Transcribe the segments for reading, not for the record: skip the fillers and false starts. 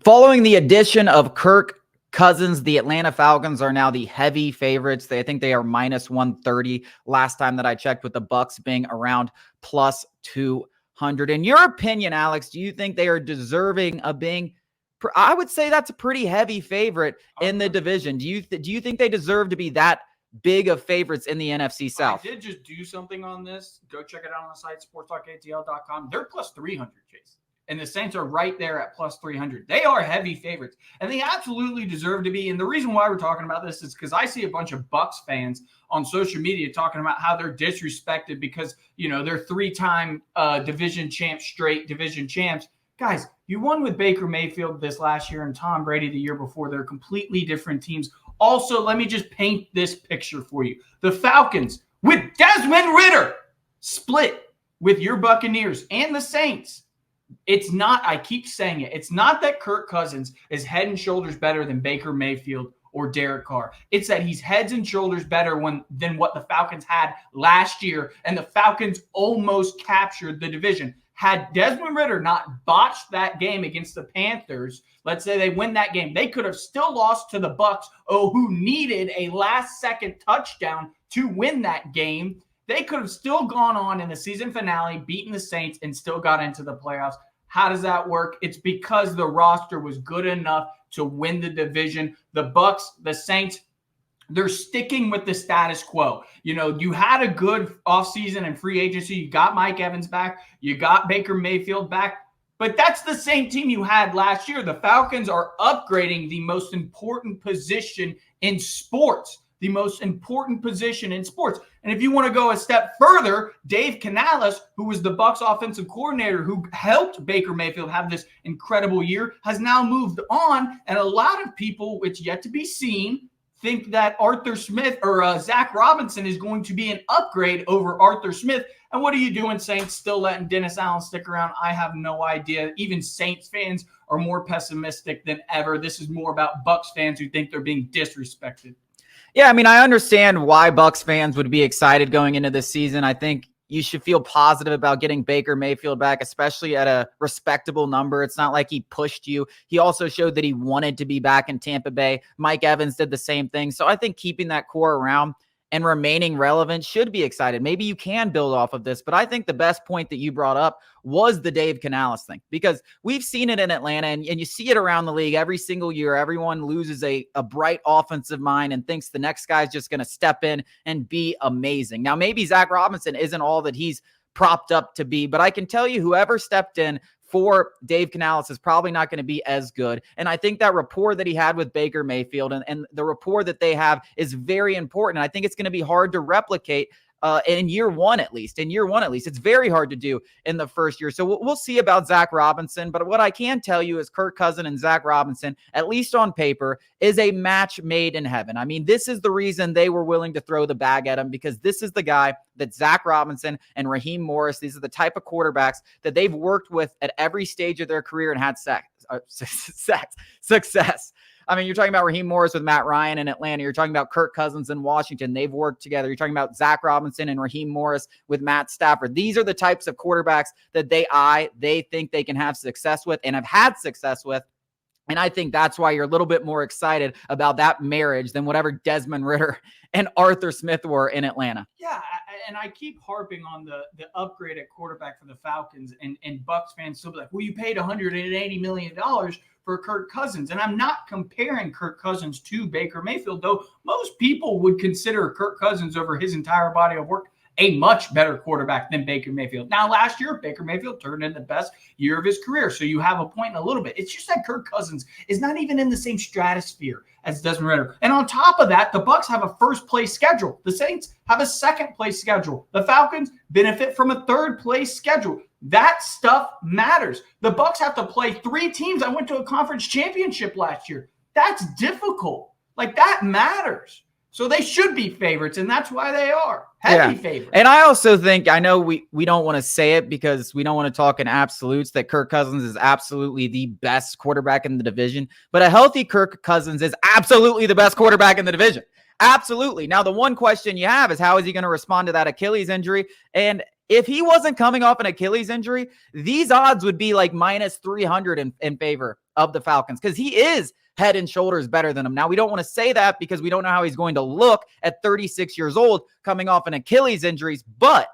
Following the addition of Kirk Cousins, the Atlanta Falcons are now the heavy favorites. I think they are minus 130 last time that I checked, with the Bucs being around plus 200. In your opinion, Alex, do you think they are deserving of being, I would say that's a pretty heavy favorite in the division. Do you think they deserve to be that big of favorites in the NFC South? I did just do something on this. Go check it out on the site, sportstalkatl.com. They're plus 300, Chase. And the Saints are right there at plus 300. They are heavy favorites, and they absolutely deserve to be. And the reason why we're talking about this is because I see a bunch of Bucs fans on social media talking about how they're disrespected because, they're three-time straight division champs. Guys, you won with Baker Mayfield this last year and Tom Brady the year before. They're completely different teams. Also, let me just paint this picture for you. The Falcons, with Desmond Ridder, split with your Buccaneers and the Saints. It's not, I keep saying it, it's not that Kirk Cousins is head and shoulders better than Baker Mayfield or Derek Carr. It's that he's heads and shoulders better than what the Falcons had last year, and the Falcons almost captured the division. Had Desmond Ridder not botched that game against the Panthers, let's say they win that game, they could have still lost to the Bucs, who needed a last-second touchdown to win that game. They could have still gone on in the season finale, beaten the Saints, and still got into the playoffs. How does that work? It's because the roster was good enough to win the division. The Bucs, the Saints, they're sticking with the status quo. You had a good offseason and free agency. You got Mike Evans back. You got Baker Mayfield back. But that's the same team you had last year. The Falcons are upgrading the most important position in sports. The most important position in sports. And if you want to go a step further, Dave Canales, who was the Bucs offensive coordinator who helped Baker Mayfield have this incredible year, has now moved on. And a lot of people, which yet to be seen, think that Arthur Smith or Zach Robinson is going to be an upgrade over Arthur Smith. And what are you doing, Saints, still letting Dennis Allen stick around? I have no idea. Even Saints fans are more pessimistic than ever. This is more about Bucs fans who think they're being disrespected. Yeah, I understand why Bucs fans would be excited going into this season. I think you should feel positive about getting Baker Mayfield back, especially at a respectable number. It's not like he pushed you. He also showed that he wanted to be back in Tampa Bay. Mike Evans did the same thing. So I think keeping that core around and remaining relevant should be excited. Maybe you can build off of this, but I think the best point that you brought up was the Dave Canales thing, because we've seen it in Atlanta and you see it around the league every single year. Everyone loses a bright offensive mind and thinks the next guy's just going to step in and be amazing. Now, maybe Zach Robinson isn't all that he's propped up to be, but I can tell you whoever stepped in for Dave Canales is probably not going to be as good. And I think that rapport that he had with Baker Mayfield and the rapport that they have is very important. I think it's going to be hard to replicate in year one, at least. It's very hard to do in the first year. So we'll see about Zach Robinson. But what I can tell you is Kirk Cousins and Zach Robinson, at least on paper, is a match made in heaven. This is the reason they were willing to throw the bag at him, because this is the guy that Zach Robinson and Raheem Morris, these are the type of quarterbacks that they've worked with at every stage of their career and had success. You're talking about Raheem Morris with Matt Ryan in Atlanta. You're talking about Kirk Cousins in Washington. They've worked together. You're talking about Zach Robinson and Raheem Morris with Matt Stafford. These are the types of quarterbacks that they think they can have success with and have had success with. And I think that's why you're a little bit more excited about that marriage than whatever Desmond Ridder and Arthur Smith were in Atlanta. Yeah, and I keep harping on the upgrade at quarterback for the Falcons, and Bucs fans still be like, well, you paid $180 million for Kirk Cousins. And I'm not comparing Kirk Cousins to Baker Mayfield, though most people would consider Kirk Cousins over his entire body of work a much better quarterback than Baker Mayfield. Now, last year, Baker Mayfield turned in the best year of his career, so you have a point in a little bit. It's just that Kirk Cousins is not even in the same stratosphere as Desmond Ridder. And on top of that, the Bucs have a first-place schedule. The Saints have a second-place schedule. The Falcons benefit from a third-place schedule. That stuff matters. The Bucs have to play 3 teams that went to a conference championship last year. That's difficult. That matters. So they should be favorites, and that's why they are heavy favorites. And I also think, I know we don't want to say it because we don't want to talk in absolutes, that Kirk Cousins is absolutely the best quarterback in the division. But a healthy Kirk Cousins is absolutely the best quarterback in the division. Absolutely. Now, the one question you have is how is he going to respond to that Achilles injury? And if he wasn't coming off an Achilles injury, these odds would be like minus 300 in favor of the Falcons because he is head and shoulders better than him. Now, we don't want to say that because we don't know how he's going to look at 36 years old coming off an Achilles injuries. But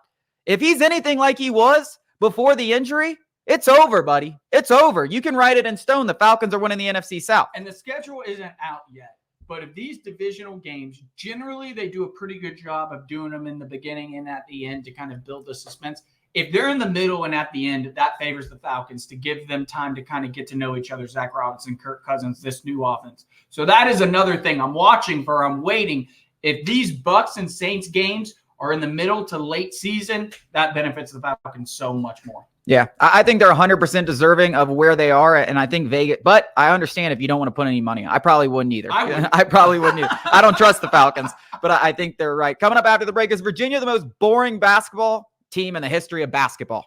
if he's anything like he was before the injury, it's over, buddy. It's over. You can write it in stone. The Falcons are winning the NFC South. And the schedule isn't out yet. But if these divisional games, generally they do a pretty good job of doing them in the beginning and at the end to kind of build the suspense. If they're in the middle and at the end, that favors the Falcons to give them time to kind of get to know each other, Zach Robinson, Kirk Cousins, this new offense. So that is another thing I'm watching for. I'm waiting. If these Bucs and Saints games are in the middle to late season, that benefits the Falcons so much more. Yeah, I think they're 100% deserving of where they are, and I think Vegas. But I understand if you don't want to put any money on. I probably wouldn't either. I probably wouldn't either. I don't trust the Falcons, but I think they're right. Coming up after the break is Virginia, the most boring basketball team in the history of basketball.